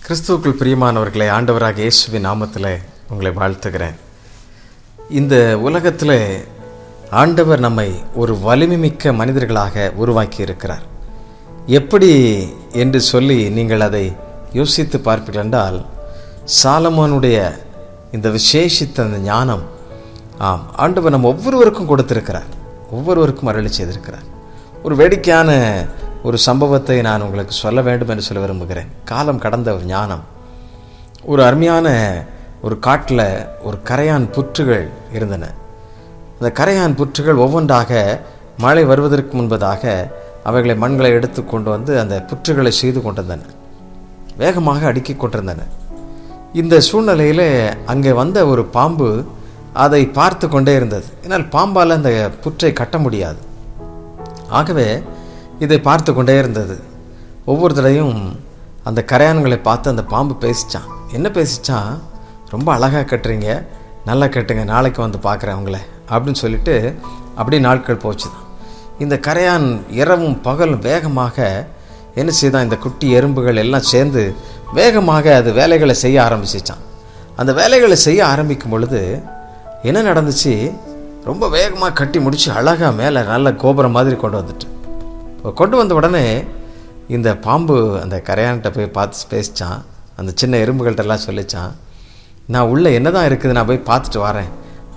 கிறிஸ்துவுக்குள் பிரியமானவர்களை, ஆண்டவராக இயேசுவின் நாமத்தில் உங்களை வாழ்த்துகிறேன். இந்த உலகத்தில் ஆண்டவர் நம்மை ஒரு வலிமைமிக்க மனிதர்களாக உருவாக்கி இருக்கிறார். எப்படி என்று சொல்லி நீங்கள் அதை யோசித்து பார்ப்பீர்கள் என்றால், சாலமோனுடைய இந்த விசேஷித்த அந்த ஞானம் ஆண்டவர் நம்ம ஒவ்வொருவருக்கும் கொடுத்திருக்கிறார், ஒவ்வொருவருக்கும் அருளி செய்திருக்கிறார். ஒரு வேடிக்கையான ஒரு சம்பவத்தை நான் உங்களுக்கு சொல்ல வேண்டும் என்று சொல்ல விரும்புகிறேன். காலம் கடந்த ஒரு ஞானம். ஒரு அருமையான ஒரு காட்டில் ஒரு கரையான் புற்றுகள் இருந்தன. அந்த கரையான் புற்றுகள் ஒவ்வொன்றாக மழை வருவதற்கு முன்பதாக அவைகளை மண்களை எடுத்து கொண்டு வந்து அந்த புற்றுகளை செய்து கொண்டிருந்தன, வேகமாக அடுக்கி கொண்டிருந்தன. இந்த சூழ்நிலையில் அங்கே வந்த ஒரு பாம்பு அதை பார்த்து கொண்டே இருந்தது. ஏன்னால் பாம்பால் அந்த புற்றை கட்ட முடியாது. ஆகவே இதை பார்த்து கொண்டே இருந்தது. ஒவ்வொரு தடையும் அந்த கரையான்களை பார்த்து அந்த பாம்பு பேசிச்சான். என்ன பேசிச்சான்? ரொம்ப அழகாக கட்டுறீங்க, நல்லா கட்டுங்க, நாளைக்கு வந்து பார்க்குறேன் உங்களை அப்படின்னு சொல்லிட்டு அப்படியே நாட்கள் போச்சு தான். இந்த கரையான் இரவும் பகலும் வேகமாக என்ன செய்தான், இந்த குட்டி எறும்புகள் எல்லாம் சேர்ந்து வேகமாக அது வேலைகளை செய்ய ஆரம்பிச்சிச்சான். அந்த வேலைகளை செய்ய ஆரம்பிக்கும் பொழுது என்ன நடந்துச்சு, ரொம்ப வேகமாக கட்டி முடித்து அழகாக மேலே நல்ல கோபுரம் மாதிரி கொண்டு வந்த உடனே இந்த பாம்பு அந்த கரையான்கிட்ட போய் பார்த்து பேசிச்சான். அந்த சின்ன எறும்புகள்கிட்டலாம் சொல்லிச்சான், நான் உள்ளே என்ன தான் இருக்குது, நான் போய் பார்த்துட்டு வரேன்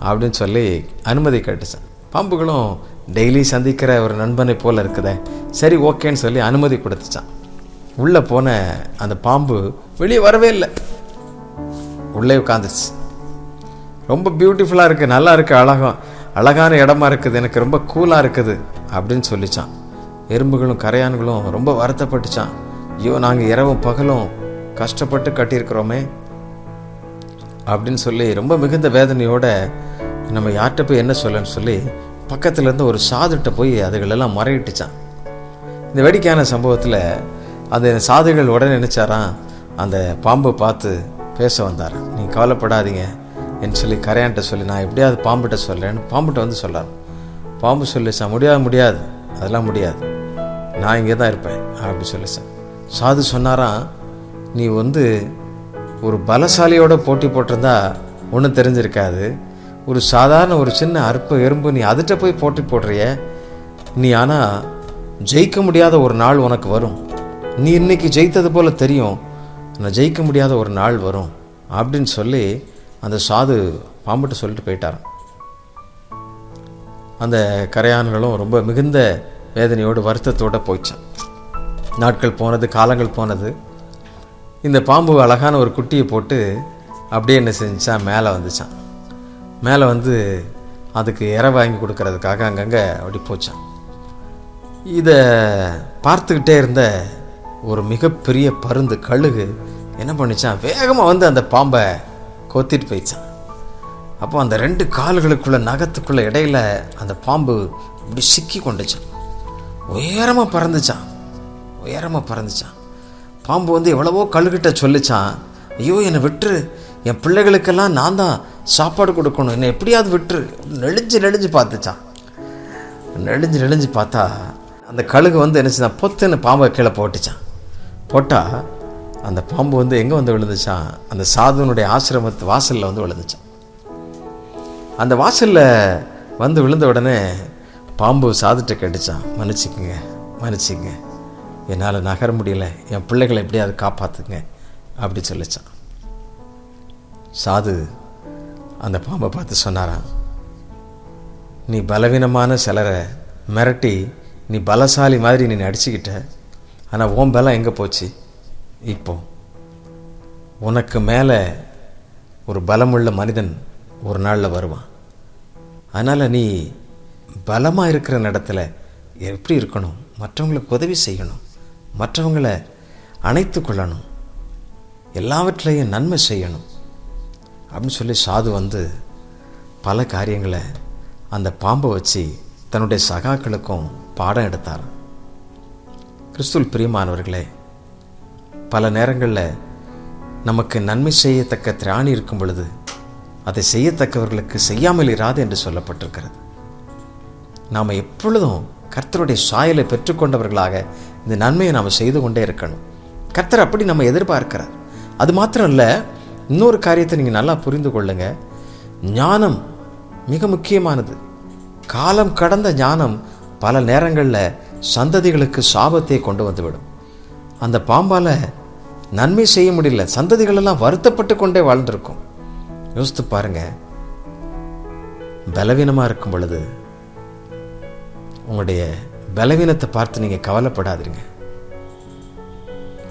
அப்படின்னு சொல்லி அனுமதி கேட்டுச்சான். பாம்புகளும் டெய்லி சந்திக்கிற ஒரு நண்பனை போல் இருக்குதே, சரி ஓகேன்னு சொல்லி அனுமதி கொடுத்துச்சான். உள்ளே போன அந்த பாம்பு வெளியே வரவே இல்லை, உள்ளே உட்காந்துச்சு. ரொம்ப பியூட்டிஃபுல்லாக இருக்குது, நல்லா இருக்குது, அழகான இடமா இருக்குது, எனக்கு ரொம்ப கூலாக இருக்குது அப்படின்னு சொல்லிச்சான். எறும்புகளும் கரையான்களும் ரொம்ப வருத்தப்பட்டுச்சான். ஐயோ, நாங்கள் இரவும் பகலும் கஷ்டப்பட்டு கட்டியிருக்கிறோமே அப்படின்னு சொல்லி ரொம்ப மிகுந்த வேதனையோடு நம்ம யார்கிட்ட போய் என்ன சொல்லன்னு சொல்லி பக்கத்துலேருந்து ஒரு சாதுகிட்ட போய் அதுகளெல்லாம் முறையிட்டுச்சான். இந்த வேடிக்கையான சம்பவத்தில் அந்த சாதுகள் உடனே நினைச்சாராம், அந்த பாம்பை பார்த்து பேச வந்தார். நீங்கள் கவலைப்படாதீங்க என்று சொல்லி கரையான்கிட்ட சொல்லி, நான் எப்படியாவது பாம்புகிட்ட சொல்கிறேன்னு பாம்புகிட்ட வந்து சொல்கிறார். பாம்பு சொல்லிச்சான், முடியாது, அதெல்லாம் முடியாது, நான் இங்கே தான் இருப்பேன் அப்படி சொல்லிச்சான். சாது சொன்னாராம், நீ ஒரு பலசாலியோட போட்டி போட்டிருந்தா ஒன்றும் தெரிஞ்சிருக்காது, ஒரு சாதாரண ஒரு சின்ன அற்ப எறும்பு நீ அதுகிட்ட போய் போட்டி போடுறிய, நீ ஆனால் ஜெயிக்க முடியாத ஒரு நாள் உனக்கு வரும். நீ இன்னைக்கு ஜெயித்தது போல் தெரியும், நான் ஜெயிக்க முடியாத ஒரு நாள் வரும் அப்படின்னு சொல்லி அந்த சாது பாம்புட்டு சொல்லிட்டு போயிட்டாராம். அந்த கரையான்களும் ரொம்ப மிகுந்த வேதனையோடு வருத்தத்தோடு போயிச்சான். நாட்கள் போனது, காலங்கள் போனது. இந்த பாம்பு அழகான ஒரு குட்டியை போட்டு அப்படியே என்ன செஞ்சான், மேலே வந்துச்சான். மேலே வந்து அதுக்கு இறை வாங்கி கொடுக்கறதுக்காக அங்கங்கே அப்படி போச்சான். இதை பார்த்துக்கிட்டே இருந்த ஒரு மிகப்பெரிய பருந்து கழுகு என்ன பண்ணிச்சான், வேகமாக வந்து அந்த பாம்பை கொத்திட்டு போயிச்சான். அப்போ அந்த ரெண்டு கால்களுக்குள்ள நகத்துக்குள்ள இடையில அந்த பாம்பு இப்படி சிக்கி கொண்டுச்சான். உயரமாக பறந்துச்சான். பாம்பு எவ்வளவோ கழுகிட்ட சொல்லிச்சான், ஐயோ என்னை விட்டுரு, என் பிள்ளைகளுக்கெல்லாம் நான் தான் சாப்பாடு கொடுக்கணும், என்னை எப்படியாவது விட்டுரு. நெளிஞ்சு பார்த்துச்சான். நெளிஞ்சு பார்த்தா அந்த கழுகு என்ன செய்தான், பொத்துன்னு பாம்பை கீழே போட்டுச்சான். போட்டால் அந்த பாம்பு எங்கே விழுந்துச்சான், அந்த சாதுவனுடைய ஆசிரமத்து வாசலில் விழுந்துச்சான். அந்த வாசலில் விழுந்த உடனே பாம்பு சாதுட்ட கேட்டுச்சான், மன்னிச்சிக்கங்க, என்னால் நகர முடியல, என் பிள்ளைகளை எப்படியாவது காப்பாற்றுங்க அப்படி சொல்லிச்சான். சாது அந்த பாம்பை பார்த்து சொன்னாராம், நீ பலவீனமான சிலரை மிரட்டி நீ பலசாலி மாதிரி நீ நடிச்சுக்கிட்ட, ஆனால் உன் பலம் எங்கே போச்சு? இப்போ உனக்கு மேலே ஒரு பலமுள்ள மனிதன் ஒரு நாளில் வருவான். அதனால் நீ பலமாக இருக்கிற இடத்துல எப்படி இருக்கணும், மற்றவங்களுக்கு உதவி செய்யணும், மற்றவங்களை அணைத்து கொள்ளணும், எல்லாவற்றையும் நன்மை செய்யணும் அப்படின்னு சொல்லி சாது பல காரியங்களை அந்த பாம்பை வச்சு தன்னுடைய சகாக்களுக்கும் பாடம் எடுத்தார். கிறிஸ்துவில் பிரியமானவர்களே, பல நேரங்களில் நமக்கு நன்மை செய்யத்தக்க திராணி இருக்கும் பொழுது அதை செய்யத்தக்கவர்களுக்கு செய்யாமல் இராது என்று சொல்லப்பட்டிருக்கிறது. நாம் எப்பொழுதும் கர்த்தருடைய சாயலை பெற்றுக்கொண்டவர்களாக இந்த நன்மையை நாம் செய்து கொண்டே இருக்கணும். கர்த்தர் அப்படி நம்ம எதிர்பார்க்கிறார். அது மாத்திரம் இல்லை, இன்னொரு காரியத்தை நீங்கள் நல்லா புரிந்து கொள்ளுங்க. ஞானம் மிக முக்கியமானது. காலம் கடந்த ஞானம் பல நேரங்களில் சந்ததிகளுக்கு சாபத்தை கொண்டு வந்துவிடும். அந்த பாம்பால் நன்மை செய்ய முடியல, சந்ததிகள் எல்லாம் வருத்தப்பட்டு கொண்டே வாழ்ந்திருக்கும். யோசித்து பாருங்க. பலவீனமாக இருக்கும் பொழுது உங்களுடைய பலவீனத்தை பார்த்து நீங்கள் கவலைப்படாதீங்க.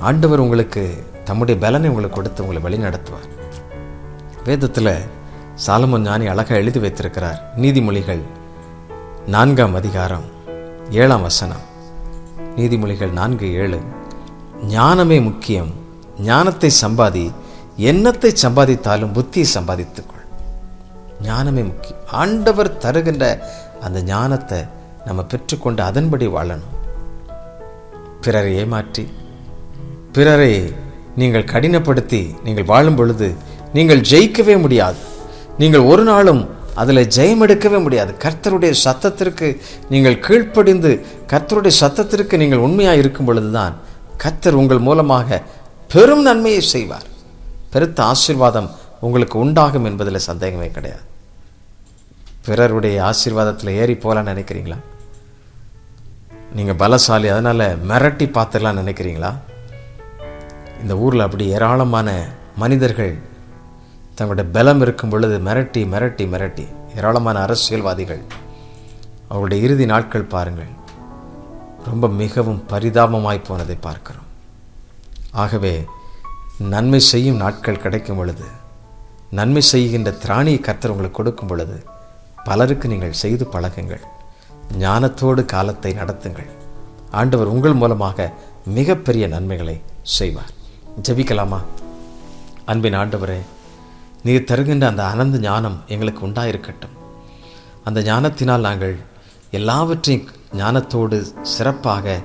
ஆண்டவர் உங்களுக்கு தம்முடைய பலனை உங்களுக்கு கொடுத்து உங்களை வழி நடத்துவார். வேதத்தில் சாலமோன் ஞானி அழகாக எழுதி வைத்திருக்கிறார். நீதிமொழிகள் 4ஆம் அதிகாரம் 7ஆம் வசனம். நீதிமொழிகள் 4:7. ஞானமே முக்கியம், ஞானத்தை சம்பாதி, எண்ணத்தை சம்பாதித்தாலும் புத்தியை சம்பாதித்துக்கொள். ஞானமே முக்கியம். ஆண்டவர் தருகின்ற அந்த ஞானத்தை நம்ம பெற்றுக்கொண்டு அதன்படி வாழணும். பிறரை ஏமாற்றி, பிறரை நீங்கள் கடினப்படுத்தி நீங்கள் வாழும் பொழுது நீங்கள் ஜெயிக்கவே முடியாது. நீங்கள் ஒரு நாளும் அதில் ஜெயம் எடுக்கவே முடியாது. கர்த்தருடைய சத்தத்திற்கு நீங்கள் கீழ்ப்படிந்து, கர்த்தருடைய சத்தத்திற்கு நீங்கள் உண்மையாக இருக்கும் பொழுதுதான் கர்த்தர் உங்கள் மூலமாக பெரும் நன்மையை செய்வார். பெருத்த ஆசீர்வாதம் உங்களுக்கு உண்டாகும் என்பதில் சந்தேகமே கிடையாது. பிறருடைய ஆசீர்வாதத்தில் ஏறி போகலான்னு நினைக்கிறீங்களா? நீங்கள் பலசாலி, அதனால் மிரட்டி பார்த்துடலாம் நினைக்கிறீங்களா? இந்த ஊரில் அப்படி ஏராளமான மனிதர்கள் தங்களுடைய பலம் இருக்கும் பொழுது மிரட்டி மிரட்டி மிரட்டி, ஏராளமான அரசியல்வாதிகள், அவருடைய இறுதி நாட்கள் பாருங்கள், ரொம்ப மிகவும் பரிதாபமாய் போனதை பார்க்கிறோம். ஆகவே நன்மை செய்யும் நாட்கள் கிடைக்கும் பொழுது, நன்மை செய்கின்ற திராணியை கர்த்தர் உங்களுக்கு கொடுக்கும் பொழுது பலருக்கு நீங்கள் செய்து பழகுங்கள். ஞானத்தோடு காலத்தை நடத்துங்கள். ஆண்டவர் உங்கள் மூலமாக மிகப்பெரிய நன்மைகளை செய்வார். ஜெபிக்கலாமா? அன்பின் ஆண்டவரே, நீர் தருகின்ற அந்த அனந்த ஞானம் எங்களுக்கு உண்டாயிருக்கட்டும். அந்த ஞானத்தினால் நாங்கள் எல்லாவற்றையும் ஞானத்தோடு சிறப்பாக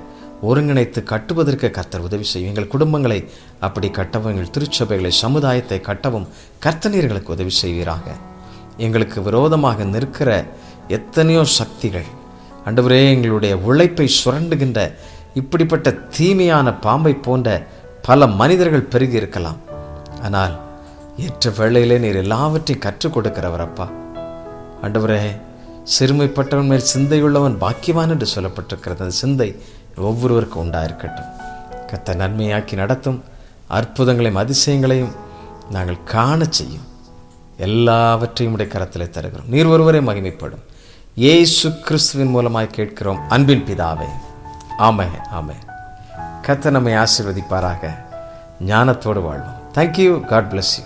ஒருங்கிணைத்து கட்டுவதற்கு கர்த்தர் உதவி செய்யும். எங்கள் குடும்பங்களை அப்படி கட்டவும், எங்கள் திருச்சபைகளை, சமுதாயத்தை கட்டவும் கர்த்தர் எங்களுக்கு உதவி செய்வீராக. எங்களுக்கு விரோதமாக நிற்கிற எத்தனையோ சக்திகள், ஆண்டவரே, எங்களுடைய உழைப்பை சுரண்டுகின்ற இப்படிப்பட்ட தீமையான பாம்பை போன்ற பல மனிதர்கள் பெருகி இருக்கலாம். ஆனால் ஏற்ற வேளையிலே நீர் எல்லாவற்றையும் கற்றுக் கொடுக்கிறவர் அப்பா. ஆண்டவரே, சிறுமைப்பட்டவன் மேல் சிந்தையுள்ளவன் பாக்கியவான் என்று சொல்லப்பட்டிருக்கிறது. அந்த சிந்தை ஒவ்வொருவருக்கும் உண்டாயிருக்கட்டும். கர்த்தர் நன்மையாக்கி நடத்தும். அற்புதங்களையும் அதிசயங்களையும் நாங்கள் காண செய்யும். எல்லாவற்றையும் உடைய கரத்தில் தருகிறோம். நீர் ஒருவரே மகிமைப்படும். இயேசு கிறிஸ்துவின் மூலமாய் கேட்கிறோம் அன்பின் பிதாவே. ஆமென், ஆமென். கர்த்தர் நம்மை ஆசீர்வதிப்பாராக. ஞானத்தோடு வாழ்வோம். தேங்க்யூ. God bless you.